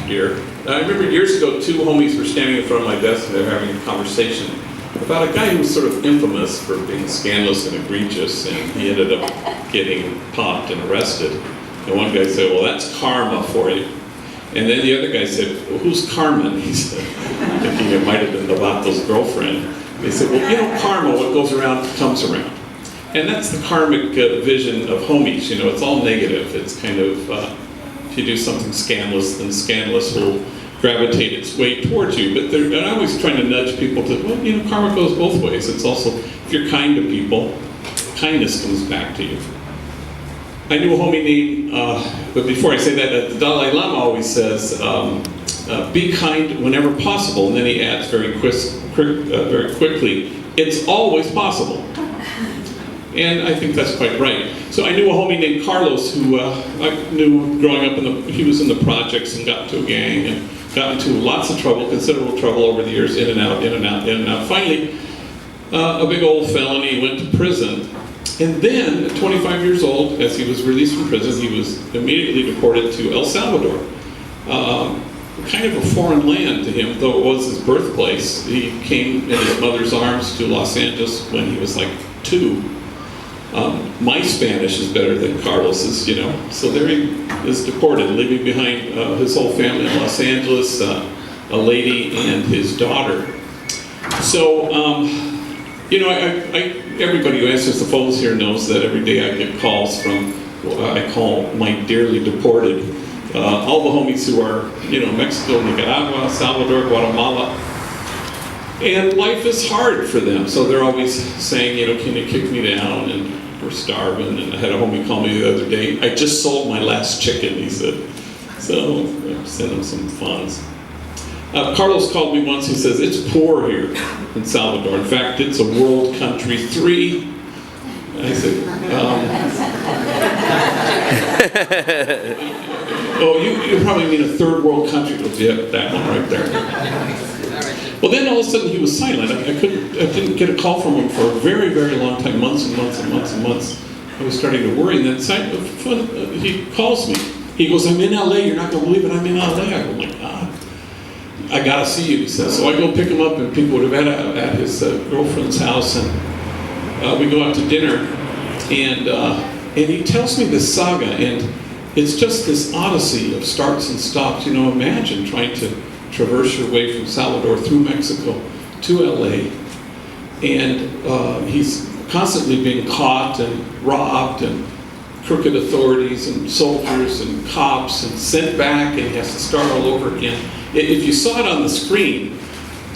year. I remember years ago, two homies were standing in front of my desk and they were having a conversation about a guy who was sort of infamous for being scandalous and egregious, and he ended up getting popped and arrested. And one guy said, well, that's karma for you. And then the other guy said, well, who's Carmen? He said, thinking it might have been Novato's girlfriend. They said, well, you know, karma, what goes around comes around. And that's the karmic vision of homies. You know, it's all negative. It's kind of, if you do something scandalous, then scandalous will gravitate its way towards you. But they're always trying to nudge people to, well, you know, karma goes both ways. It's also, if you're kind to people, kindness comes back to you. I knew a homie named, but before I say that, the Dalai Lama always says, be kind whenever possible. And then he adds very quickly, it's always possible. And I think that's quite right. So I knew a homie named Carlos who I knew growing up he was in the projects and got into a gang and got into lots of trouble, considerable trouble over the years, in and out, in and out, in and out. Finally, a big old felony, went to prison. And then, at 25 years old, as he was released from prison, he was immediately deported to El Salvador. Kind of a foreign land to him, though it was his birthplace. He came in his mother's arms to Los Angeles when he was like 2. My Spanish is better than Carlos's, you know. So there he is deported, leaving behind his whole family in Los Angeles, a lady and his daughter. So, you know, everybody who answers the phones here knows that every day I get calls from what I call my dearly deported. All the homies who are, you know, Mexico, Nicaragua, Salvador, Guatemala. And life is hard for them, so they're always saying, you know, can you kick me down? And we're starving. And I had a homie call me the other day. I just sold my last chicken, he said. So I sent him some funds. Carlos called me once. He says, it's poor here in Salvador. In fact, it's a world country 3. And I said, oh, you probably mean a third world country. Yeah, that one right there. Well, then all of a sudden he was silent. I didn't get a call from him for a very, very long time, months and months and months and months. I was starting to worry, and then he calls me. He goes, I'm in LA, you're not going to believe it, I'm in LA. I go, oh my God, I got to see you, he says. So I go pick him up, and people would have met at his girlfriend's house, and we go out to dinner, and he tells me this saga, and it's just this odyssey of starts and stops. You know, imagine trying to traverse your way from Salvador through Mexico to LA, and he's constantly being caught and robbed, and crooked authorities and soldiers and cops, and sent back, and he has to start all over again. If you saw it on the screen,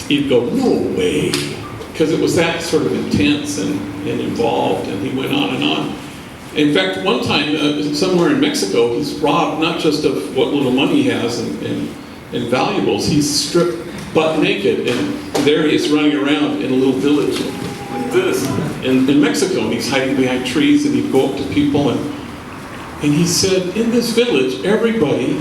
you'd go, no way, because it was that sort of intense and involved, and he went on and on. In fact, one time, somewhere in Mexico, he's robbed not just of what little money he has and valuables, he's stripped butt naked, and there he is running around in a little village like this in Mexico, and he's hiding behind trees, and he'd go up to people, and he said, in this village, everybody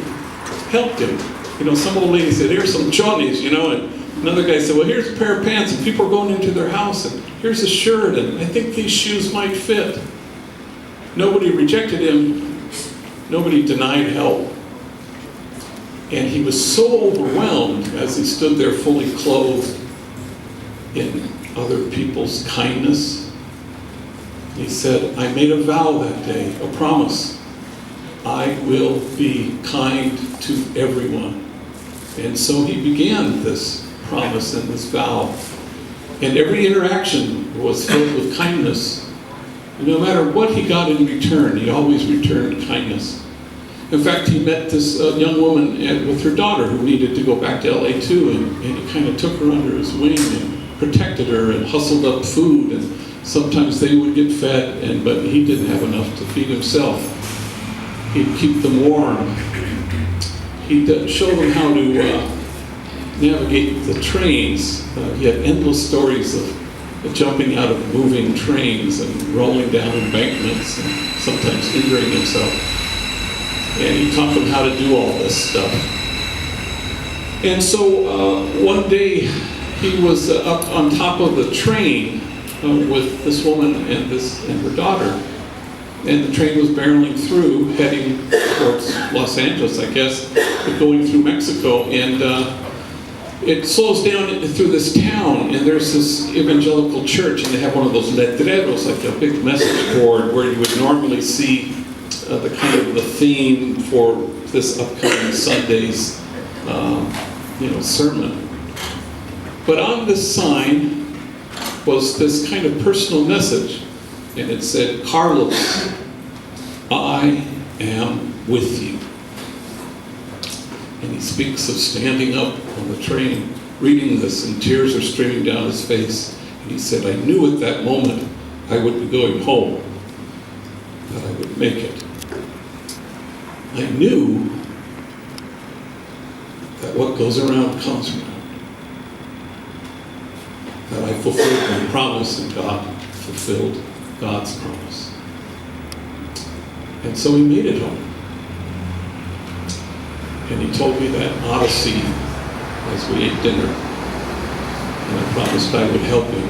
helped him. You know, some old lady said, here's some chonies, you know, and another guy said, well, here's a pair of pants, and people are going into their house, and here's a shirt, and I think these shoes might fit. Nobody rejected him, nobody denied help. And he was so overwhelmed as he stood there fully clothed in other people's kindness. He said, I made a vow that day, a promise. I will be kind to everyone. And so he began this promise and this vow. And every interaction was filled with kindness. And no matter what he got in return, he always returned kindness. In fact, he met this young woman with her daughter who needed to go back to LA too, and he kind of took her under his wing and protected her and hustled up food, and sometimes they would get fed, but he didn't have enough to feed himself. He'd keep them warm. He'd show them how to navigate the trains. He had endless stories of jumping out of moving trains and rolling down embankments and sometimes injuring himself. And he taught them how to do all this stuff. And so one day he was up on top of the train with this woman and her daughter. and the train was barreling through, heading towards Los Angeles, I guess, but going through Mexico, and it slows down through this town, and there's this evangelical church, and they have one of those letreros, like a big message board, where you would normally see the kind of the theme for this upcoming Sunday's, sermon. But on this sign was this kind of personal message, and it said, "Carlos, I am with you." And he speaks of standing up on the train, reading this, and tears are streaming down his face. And he said, "I knew at that moment I would be going home, that I would make it. I knew that what goes around comes around. That I fulfilled my promise, and God fulfilled God's promise." And so he made it home. And he told me that odyssey as we ate dinner. And I promised I would help him.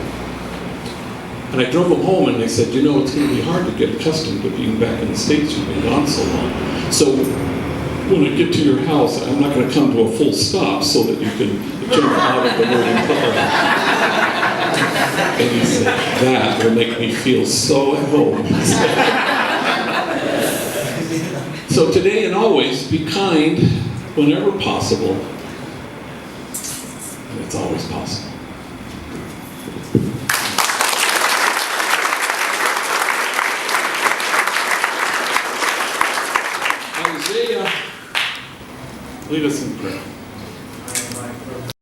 And I drove him home, and I said, "You know, it's going to be hard to get accustomed to being back in the States. You've been gone so long. So when I get to your house, I'm not going to come to a full stop so that you can jump out of the moving car." And he said, "That will make me feel so at home." So today and always, be kind whenever possible. And it's always possible. Isaiah, lead us in prayer.